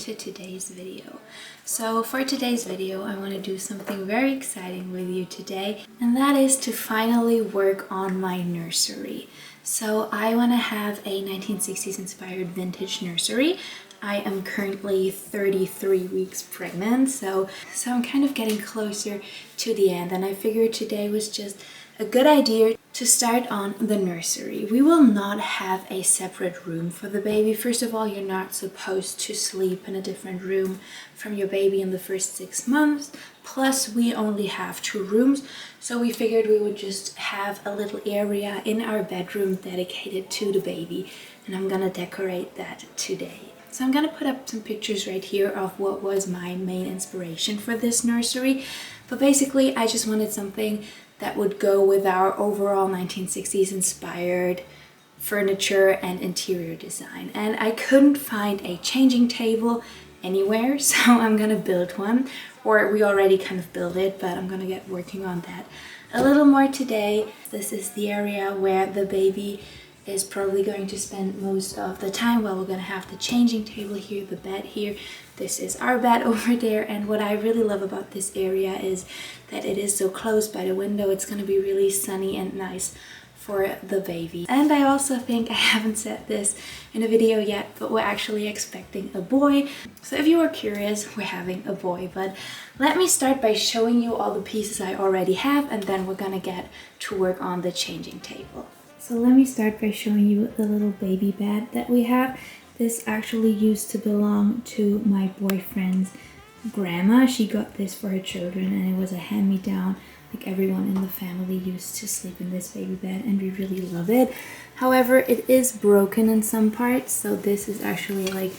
to today's video. So for today's video, I want to do something very exciting with you today, and that is to finally work on my nursery. So I want to have a 1960s inspired vintage nursery. I am currently 33 weeks pregnant, so I'm kind of getting closer to the end, and I figured today was just a good idea to start on the nursery. We will not have a separate room for the baby. First of all, you're not supposed to sleep in a different room from your baby in the first 6 months. Plus, we only have 2 rooms, so we figured we would just have a little area in our bedroom dedicated to the baby, and I'm gonna decorate that today. So I'm gonna put up some pictures right here of what was my main inspiration for this nursery. But basically, I just wanted something that would go with our overall 1960s inspired furniture and interior design. And I couldn't find a changing table anywhere, so I'm gonna build one. Or we already kind of built it, but I'm gonna get working on that a little more today. This is the area where the baby is probably going to spend most of the time. Well, we're gonna have the changing table here, the bed here. This is our bed over there, and what I really love about this area is that it is so close by the window. It's gonna be really sunny and nice for the baby. And I also think I haven't said this in a video yet, but we're actually expecting a boy. So if you are curious, we're having a boy. But let me start by showing you all the pieces I already have, and then we're gonna get to work on the changing table. So let me start by showing you the little baby bed that we have. This actually used to belong to my boyfriend's grandma. She got this for her children, and it was a hand-me-down. Like, everyone in the family used to sleep in this baby bed, and we really love it. However, it is broken in some parts, so this is actually like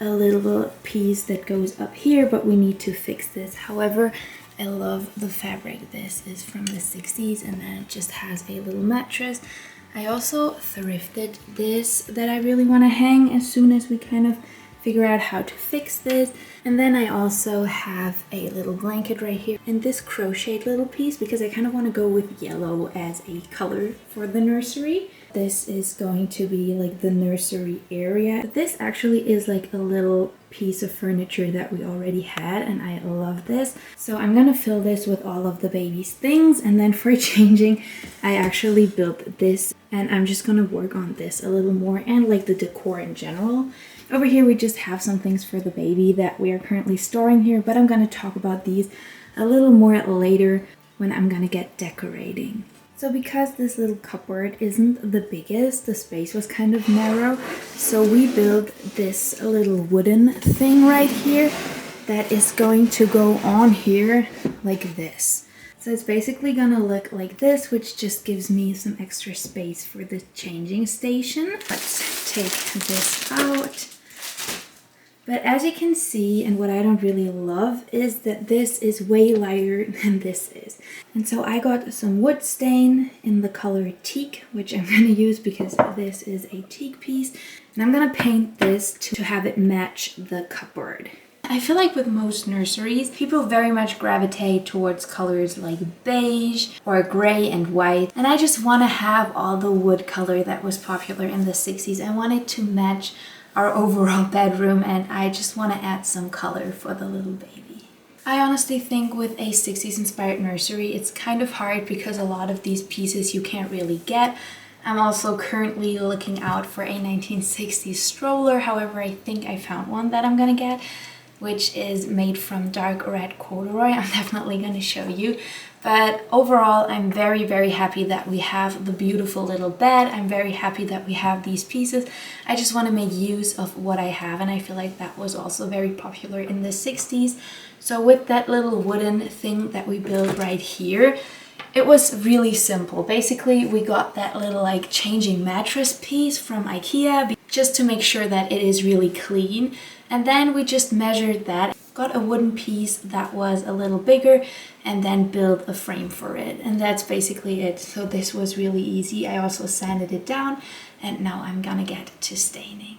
a little piece that goes up here, but we need to fix this. However, I love the fabric. This is from the 60s, and then it just has a little mattress. I also thrifted this that I really want to hang as soon as we kind of figure out how to fix this. And then I also have a little blanket right here and this crocheted little piece because I kind of want to go with yellow as a color for the nursery. This is going to be like the nursery area. But this actually is like a little piece of furniture that we already had, and I love this. So I'm gonna fill this with all of the baby's things, and then for changing, I actually built this, and I'm just gonna work on this a little more and like the decor in general. Over here we just have some things for the baby that we are currently storing here, but I'm gonna talk about these a little more later when I'm gonna get decorating. So because this little cupboard isn't the biggest, the space was kind of narrow, so we built this little wooden thing right here that is going to go on here like this. So it's basically gonna look like this, which just gives me some extra space for the changing station. Let's take this out. But as you can see, and what I don't really love is that this is way lighter than this is. And so I got some wood stain in the color teak, which I'm going to use because this is a teak piece. And I'm going to paint this to have it match the cupboard. I feel like with most nurseries, people very much gravitate towards colors like beige or gray and white. And I just want to have all the wood color that was popular in the 60s. I want it to match our overall bedroom, and I just want to add some color for the little baby. I honestly think with a 60s inspired nursery, it's kind of hard because a lot of these pieces you can't really get. I'm also currently looking out for a 1960s stroller. However, I think I found one that I'm gonna get, which is made from dark red corduroy. I'm definitely gonna show you. But overall, I'm very, very happy that we have the beautiful little bed. I'm very happy that we have these pieces. I just want to make use of what I have, and I feel like that was also very popular in the 60s. So with that little wooden thing that we built right here, it was really simple. Basically, we got that little like changing mattress piece from Ikea just to make sure that it is really clean. And then we just measured that, got a wooden piece that was a little bigger, and then built a frame for it. And that's basically it. So this was really easy. I also sanded it down, and now I'm gonna get to staining.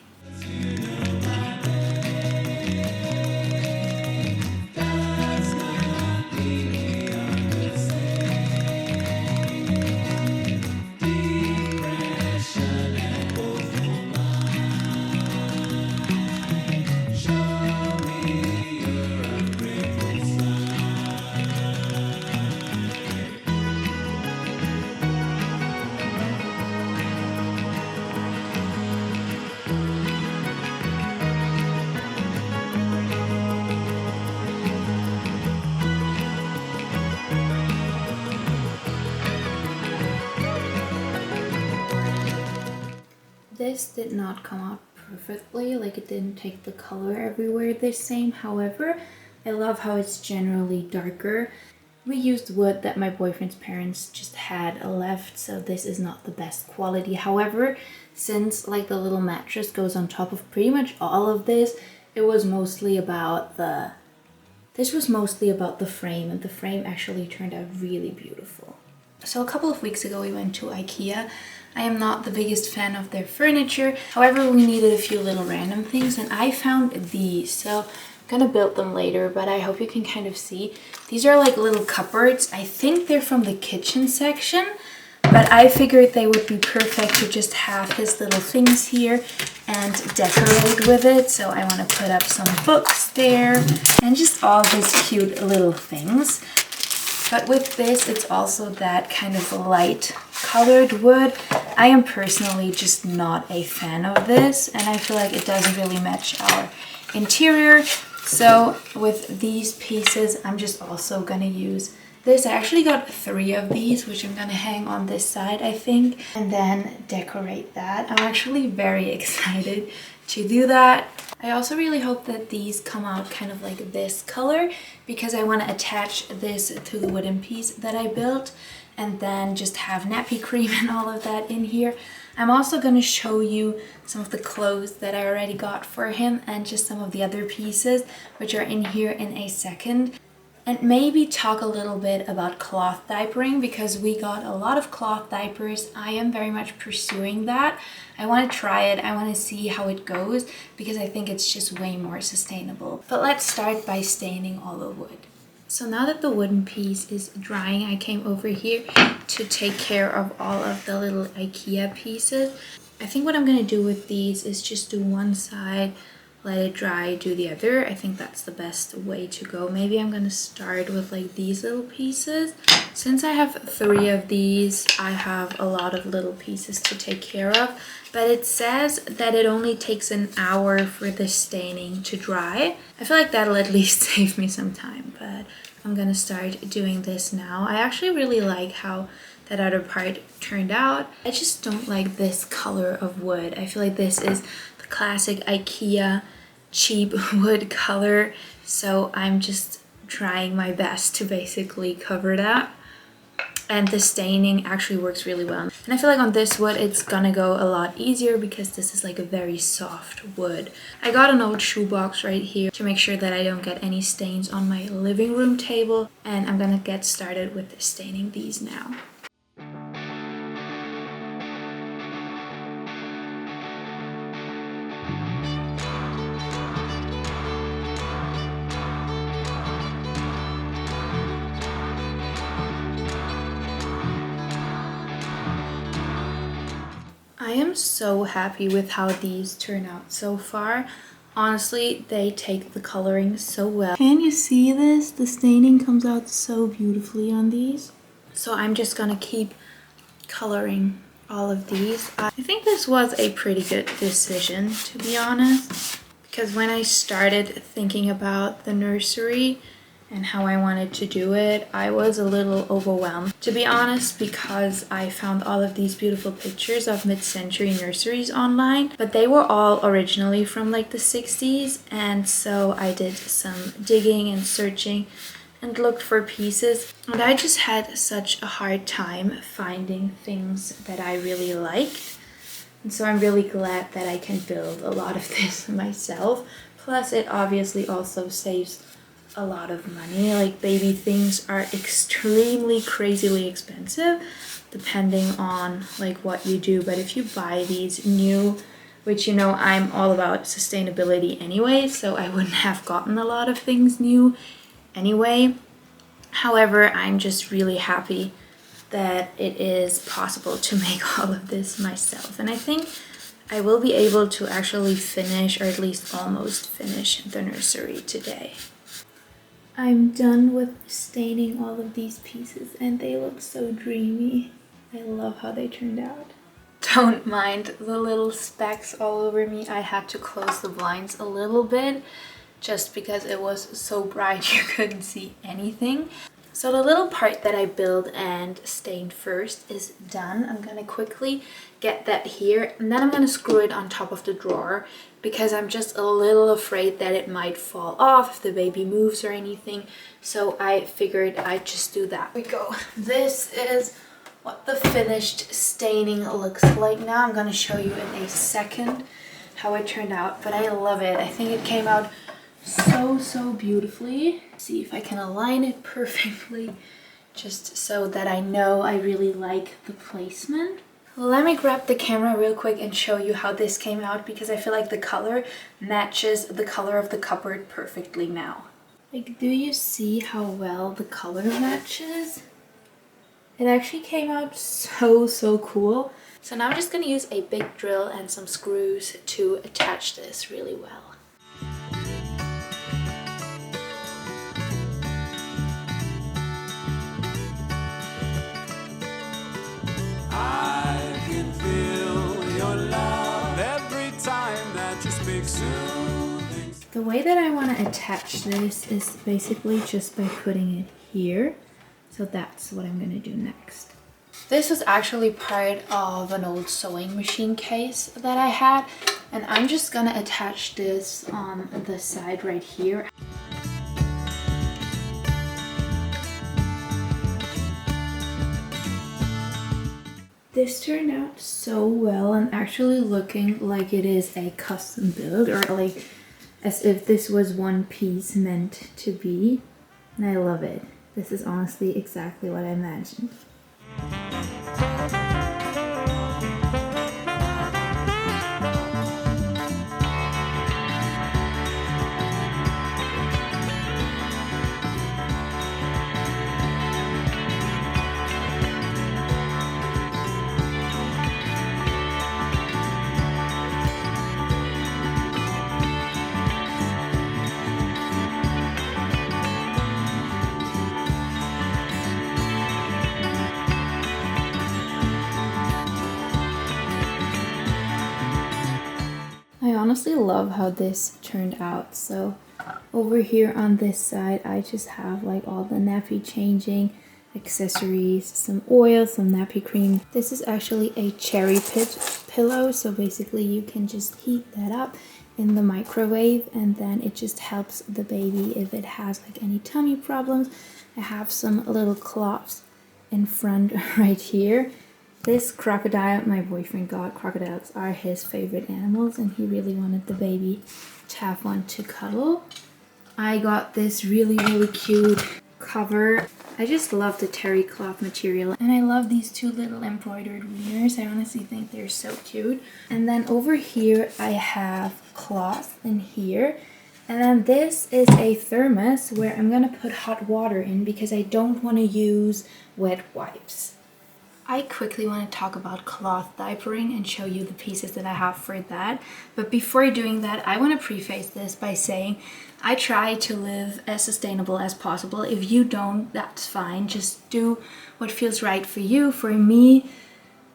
this did not come out perfectly, like it didn't take the color everywhere the same. However, I love how it's generally darker. We used wood that my boyfriend's parents just had left, so this is not the best quality. However, since like the little mattress goes on top of pretty much all of this, it was mostly about the frame, and the frame actually turned out really beautiful. So a couple of weeks ago we went to Ikea. I am not the biggest fan of their furniture. However, we needed a few little random things and I found these. So I'm gonna build them later, but I hope you can kind of see. These are like little cupboards. I think they're from the kitchen section, but I figured they would be perfect to just have his little things here and decorate with it. So I want to put up some books there and just all these cute little things. But with this, it's also that kind of light colored wood. I am personally just not a fan of this, and I feel like it doesn't really match our interior. So with these pieces, I'm just also gonna use this. I actually got 3 of these, which I'm gonna hang on this side, I think, and then decorate that. I'm actually very excited to do that. I also really hope that these come out kind of like this color, because I want to attach this to the wooden piece that I built and then just have nappy cream and all of that in here. I'm also going to show you some of the clothes that I already got for him and just some of the other pieces which are in here in a second. And maybe talk a little bit about cloth diapering, because we got a lot of cloth diapers. I am very much pursuing that. I want to try it. I want to see how it goes, because I think it's just way more sustainable. But let's start by staining all the wood. So now that the wooden piece is drying, I came over here to take care of all of the little Ikea pieces. I think what I'm going to do with these is just do one side, let it dry, do the other. I think that's the best way to go. Maybe I'm gonna start with like these little pieces. Since I have 3 of these, I have a lot of little pieces to take care of, but it says that it only takes an hour for the staining to dry. I feel like that'll at least save me some time, but I'm gonna start doing this now. I actually really like how that other part turned out. I just don't like this color of wood. I feel like this is the classic Ikea cheap wood color, so I'm just trying my best to basically cover that. And the staining actually works really well. And I feel like on this wood it's gonna go a lot easier because this is like a very soft wood. I got an old shoebox right here to make sure that I don't get any stains on my living room table, and I'm gonna get started with staining these now. I am so happy with how these turn out so far. Honestly, they take the coloring so well. Can you see this? The staining comes out so beautifully on these. So I'm just gonna keep coloring all of these. I think this was a pretty good decision, to be honest, because when I started thinking about the nursery and how I wanted to do it, I was a little overwhelmed, to be honest, because I found all of these beautiful pictures of mid-century nurseries online, but they were all originally from like the 60s, and so I did some digging and searching and looked for pieces, and I just had such a hard time finding things that I really liked. And so I'm really glad that I can build a lot of this myself. Plus it obviously also saves a lot of money. Like baby things are extremely crazily expensive depending on like what you do, but if you buy these new, which you know I'm all about sustainability anyway, so I wouldn't have gotten a lot of things new anyway. However, I'm just really happy that it is possible to make all of this myself, and I think I will be able to actually finish, or at least almost finish, the nursery today. I'm done with staining all of these pieces and they look so dreamy. I love how they turned out. Don't mind the little specks all over me. I had to close the blinds a little bit just because it was so bright you couldn't see anything. So the little part that I built and stained first is done. I'm gonna quickly get that here, and then I'm gonna screw it on top of the drawer because I'm just a little afraid that it might fall off if the baby moves or anything. So I figured I'd just do that. Here we go. This is what the finished staining looks like now. I'm gonna show you in a second how it turned out, but I love it. I think it came out so beautifully. See if I can align it perfectly just so that I know I really like the placement. Let me grab the camera real quick and show you how this came out because I feel like the color matches the color of the cupboard perfectly now. Like, do you see how well the color matches? It actually came out so cool. So now I'm just gonna use a big drill and some screws to attach this really well. I can feel your love every time that you speak soothing. The way that I want to attach this is basically just by putting it here. So that's what I'm going to do next. This is actually part of an old sewing machine case that I had, and I'm just going to attach this on the side right here. This turned out so well and actually looking like it is a custom build, or like as if this was one piece meant to be. And I love it. This is honestly exactly what I imagined. I honestly love how this turned out. So over here on this side, I just have like all the nappy changing accessories, some oil, some nappy cream. This is actually a cherry pit pillow. So basically you can just heat that up in the microwave and then it just helps the baby if it has like any tummy problems. I have some little cloths in front right here. This crocodile, my boyfriend got. Crocodiles are his favorite animals and he really wanted the baby to have one to cuddle. I got this really cute cover. I just love the terry cloth material and I love these two little embroidered wieners. I honestly think they're so cute. And then over here I have cloth in here. And then this is a thermos where I'm gonna put hot water in because I don't want to use wet wipes. I quickly want to talk about cloth diapering and show you the pieces that I have for that. But before doing that, I want to preface this by saying I try to live as sustainable as possible. If you don't, that's fine. Just do what feels right for you. For me,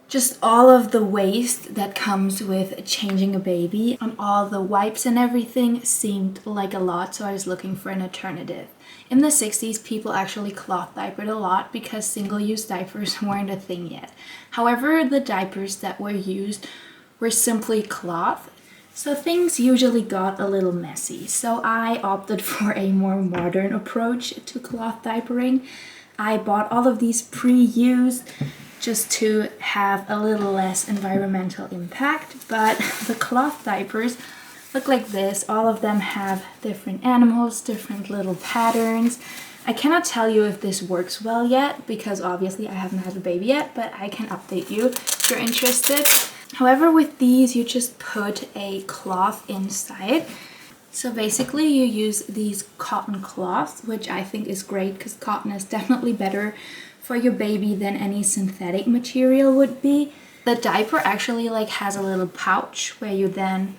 just all of the waste that comes with changing a baby and all the wipes and everything seemed like a lot, so I was looking for an alternative. In the 60s, people actually cloth diapered a lot because single-use diapers weren't a thing yet. However, the diapers that were used were simply cloth, so things usually got a little messy. So I opted for a more modern approach to cloth diapering. I bought all of these pre-used just to have a little less environmental impact, but the cloth diapers look like this. All of them have different animals, different little patterns. I cannot tell you if this works well yet because obviously I haven't had a baby yet, but I can update you if you're interested. However, with these you just put a cloth inside. So basically you use these cotton cloths, which I think is great because cotton is definitely better for your baby than any synthetic material would be. The diaper actually like has a little pouch where you then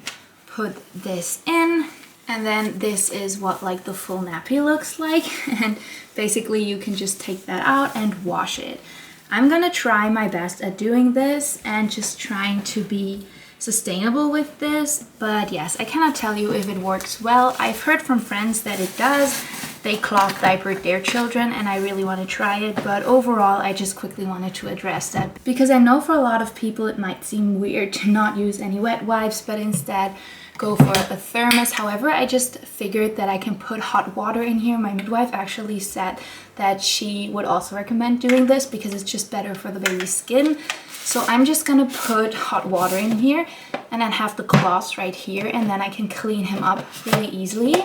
put this in, and then this is what like the full nappy looks like, and basically you can just take that out and wash it. I'm gonna try my best at doing this and just trying to be sustainable with this, but yes, I cannot tell you if it works well. I've heard from friends that it does, they cloth diapered their children, and I really want to try it. But overall, I just quickly wanted to address that because I know for a lot of people it might seem weird to not use any wet wipes, but instead go for a thermos. However, I just figured that I can put hot water in here. My midwife actually said that she would also recommend doing this because it's just better for the baby's skin. So I'm just gonna put hot water in here and then have the cloths right here, and then I can clean him up really easily.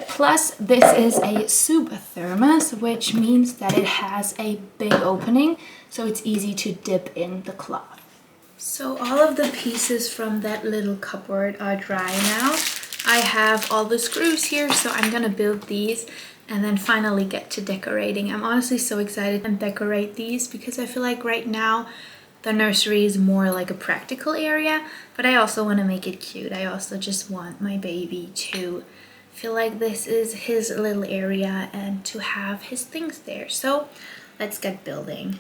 Plus, this is a soup thermos, which means that it has a big opening, so it's easy to dip in the cloth. So all of the pieces from that little cupboard are dry now. I have all the screws here, so I'm gonna build these and then finally get to decorating. I'm honestly so excited to decorate these because I feel like right now the nursery is more like a practical area, but I also want to make it cute. I also just want my baby to feel like this is his little area and to have his things there. So let's get building.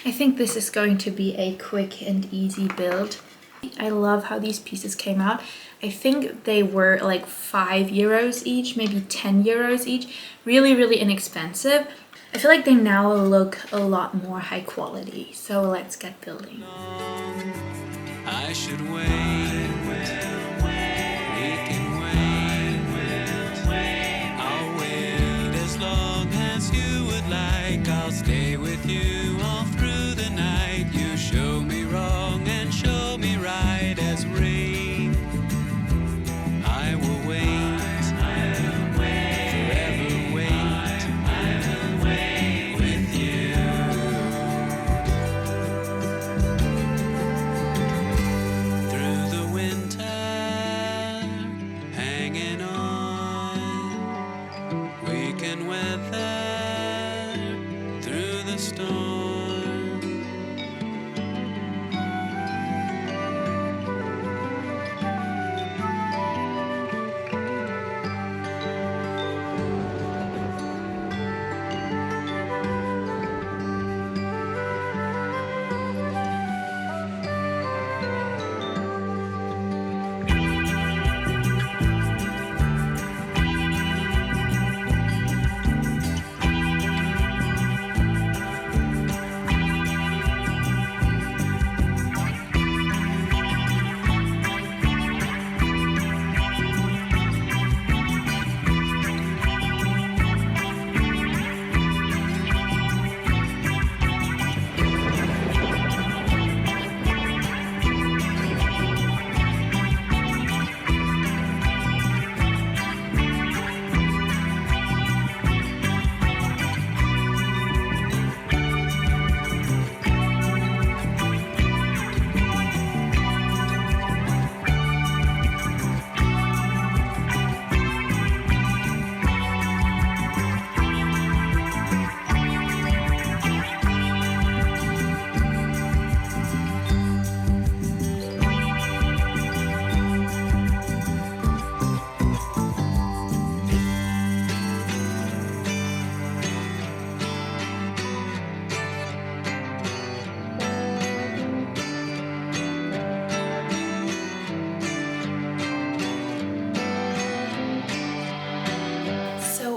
I think this is going to be a quick and easy build. I love how these pieces came out. I think they were like €5 each, maybe €10 each. Really, really inexpensive. I feel like they now look a lot more high quality. So let's get building. I should wait. We can wait. I'll wait as long as you would like. I'll stay with you all through the night. You show me wrong and show me right as rain. I will wait.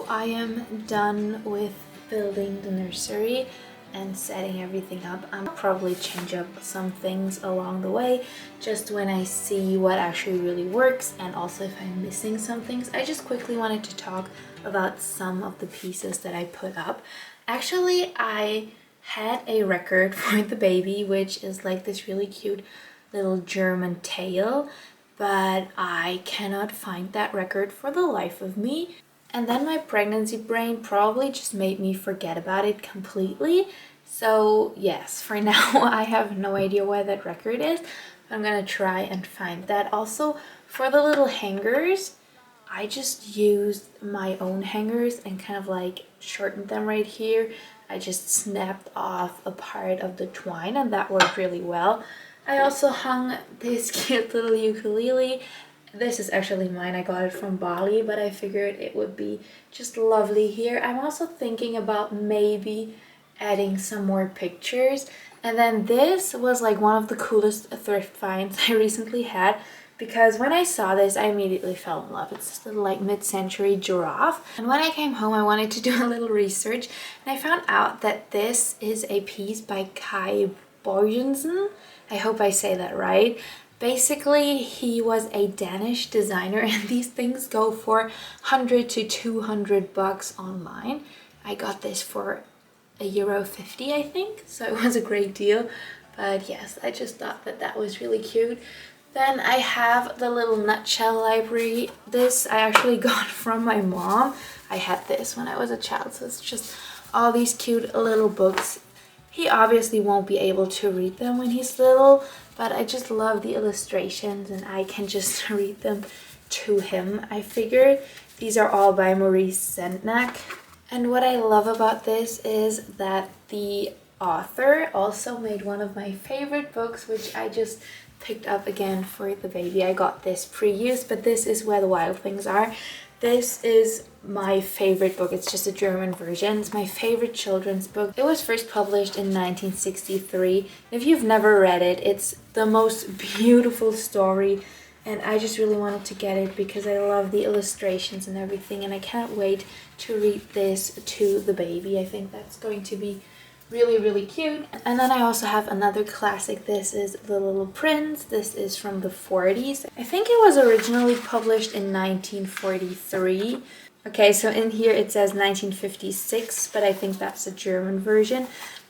I am done with building the nursery and setting everything up. I'll probably change up some things along the way just when I see what actually really works, and also if I'm missing some things. I just quickly wanted to talk about some of the pieces that I put up. Actually, I had a record for the baby, which is like this really cute little German tail, but I cannot find that record for the life of me. And then my pregnancy brain probably just made me forget about it completely. So yes, for now I have no idea where that record is. I'm gonna try and find that. Also, for the little hangers, I just used my own hangers and kind of like shortened them right here. I just snapped off a part of the twine and that worked really well. I also hung this cute little ukulele. This is actually mine. I got it from Bali, but I figured it would be just lovely here. I'm also thinking about maybe adding some more pictures. And then this was like one of the coolest thrift finds I recently had, because when I saw this, I immediately fell in love. It's this little like mid-century giraffe. And when I came home, I wanted to do a little research, and I found out that this is a piece by Kai Borgensen. I hope I say that right. Basically, he was a Danish designer, and these things go for 100 to 200 bucks online. I got this for €1.50, I think, so it was a great deal. But yes, I just thought that that was really cute. Then I have the little nutshell library. This I actually got from my mom. I had this when I was a child, so it's just all these cute little books. He obviously won't be able to read them when he's little, but I just love the illustrations and I can just read them to him. I figured these are all by Maurice Sendak. And what I love about this is that the author also made one of my favorite books, which I just picked up again for the baby. I got this pre-used, but this is Where the Wild Things Are. This is my favorite book. It's just a German version. It's my favorite children's book. It was first published in 1963. If you've never read it, it's the most beautiful story, and I just really wanted to get it because I love the illustrations and everything, and I can't wait to read this to the baby. I think that's going to be really cute. And then I also have another classic. This is The Little Prince. This is from the 40s. I think it was originally published in 1943. Okay, so in here it says 1956, but I think that's a German version.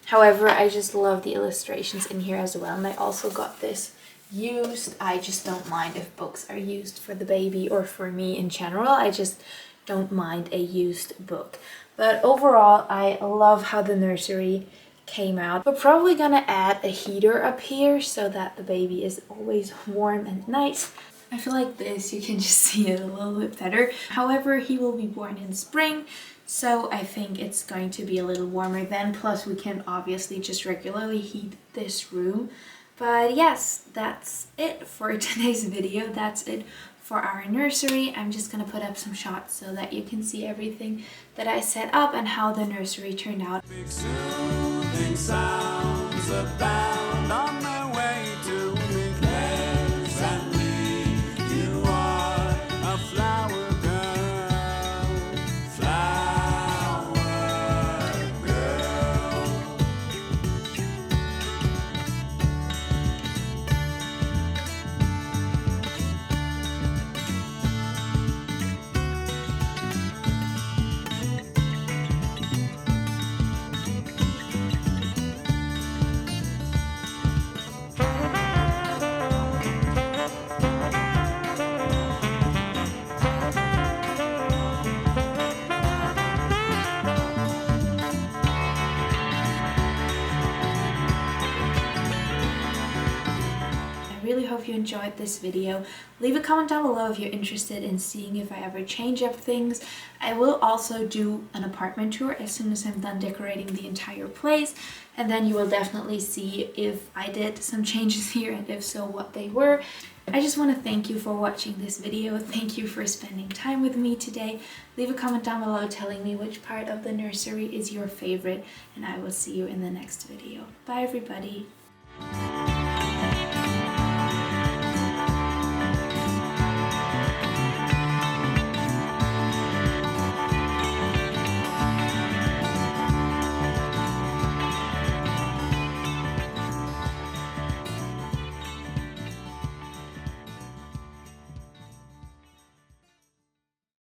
However, I just love the illustrations in here as well. And I also got this used. I just don't mind if books are used for the baby or for me in general. I just don't mind a used book. But overall, I love how the nursery came out. We're probably gonna add a heater up here so that the baby is always warm and nice. I feel like this, you can just see it a little bit better. However, he will be born in spring, so I think it's going to be a little warmer then. Plus, we can obviously just regularly heat this room. But yes, that's it for today's video. That's it for our nursery. I'm just gonna put up some shots so that you can see everything that I set up and how the nursery turned out. Big soothing sounds abound on their way to make legs and me. You are a flower girl, flower girl. I really hope you enjoyed this video. Leave a comment down below if you're interested in seeing if I ever change up things. I will also do an apartment tour as soon as I'm done decorating the entire place, and then you will definitely see if I did some changes here, and if so, what they were. I just want to thank you for watching this video. Thank you for spending time with me today. Leave a comment down below telling me which part of the nursery is your favorite, and I will see you in the next video. Bye everybody.